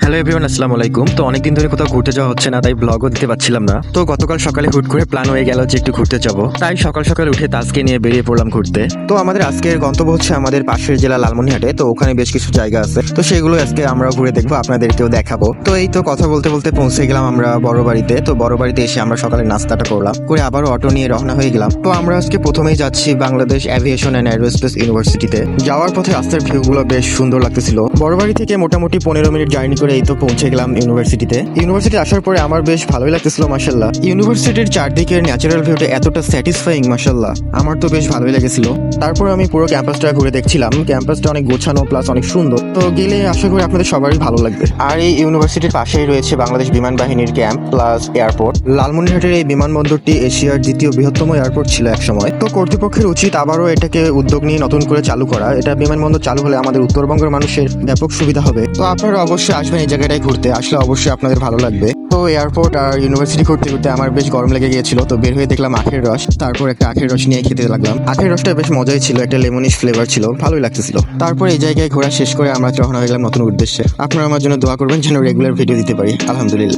Hello everyone, আসসালামু আলাইকুম। তো অনেকদিন ধরে কোথাও ঘুরতে যাওয়া হচ্ছে না, তাই ব্লগও দিতে পারছিলাম না। তো গতকাল সকালে হুট করে প্ল্যান হয়ে গেল যে একটু ঘুরতে যাব, তাই সকাল সকাল উঠে তাজকে নিয়ে বেরিয়ে পড়লাম ঘুরতে। তো আমাদের আজকের গন্তব্য হচ্ছে আমাদের পাশের জেলা লালমনিরহাটে। তো ওখানে বেশ কিছু জায়গা আছে, তো সেগুলো আজকে আমরা ঘুরে দেখবো, আপনাদেরকেও দেখাবো। তো এই তো কথা বলতে বলতে পৌঁছে গেলাম আমরা বড় বাড়িতে। তো বড় বাড়িতে এসে আমরা সকালে নাস্তাটা করলাম, করে আবার অটো নিয়ে রওনা হয়ে গেলাম। তো আমরা আজকে প্রথমেই যাচ্ছি বাংলাদেশ এভিয়েশন অ্যান্ড এরোস্পেস ইউনিভার্সিটিতে। যাওয়ার পথে রাস্তার ভিউগুলো বেশ সুন্দর লাগতেছিল। বড় বাড়ি থেকে মোটামুটি 15 মিনিট জার্নি করে এই তো পৌঁছে গেলাম ইউনিভার্সিটিতে। ইউনিভার্সিটি আসার পরে আমার বেশ ভালোই লাগতেছিল মাশাআল্লাহ। ইউনিভার্সিটির চারদিকের ন্যাচারাল ভিউটা এতটা স্যাটিসফাইং মাশাআল্লাহ, আমার তো বেশ ভালোই লেগেছিল। তারপর আমি পুরো ক্যাম্পাসটা ঘুরে দেখছিলাম। ক্যাম্পাসটা অনেক গোছানো প্লাস অনেক সুন্দর। তো গেলে আশা করি আপনাদের সবারই ভালো লাগবে। আর এই ইউনিভার্সিটির পাশেই রয়েছে বাংলাদেশ বিমান বাহিনীর ক্যাম্প প্লাস এয়ারপোর্ট। লালমনিরহাটের এই বিমানবন্দরটি এশিয়ার দ্বিতীয় বৃহত্তম এয়ারপোর্ট ছিল একসময়। তো কর্তৃপক্ষের উচিত আবারও এটাকে উদ্যোগ নিয়ে নতুন করে চালু করা। এটা বিমানবন্দর চালু হলে আমাদের উত্তরবঙ্গের মানুষের ব্যাপক সুবিধা হবে। তো আপনারা অবশ্যই আসবেন এই জায়গাটায় ঘুরতে, আসলে অবশ্যই আপনাদের ভালো লাগবে। তো এয়ারপোর্ট আর ইউনিভার্সিটি ঘুরতে ঘুরতে আমার বেশ গরম লেগে গিয়েছিল। তো বের হয়ে দেখলাম আখের রস, তারপর একটা আখের রস নিয়ে খেতে লাগলাম। আখের রসটা বেশ মজাই ছিল, একটা লেমনিশ ফ্লেভার ছিল, ভালোই লাগতেছিল। তারপর এই জায়গায় ঘোরা শেষ করে আমরা রওনা হয়ে গেলাম নতুন উদ্দেশ্যে। আপনারা আমার জন্য দোয়া করবেন যেন রেগুলার ভিডিও দিতে পারি। আলহামদুলিল্লাহ।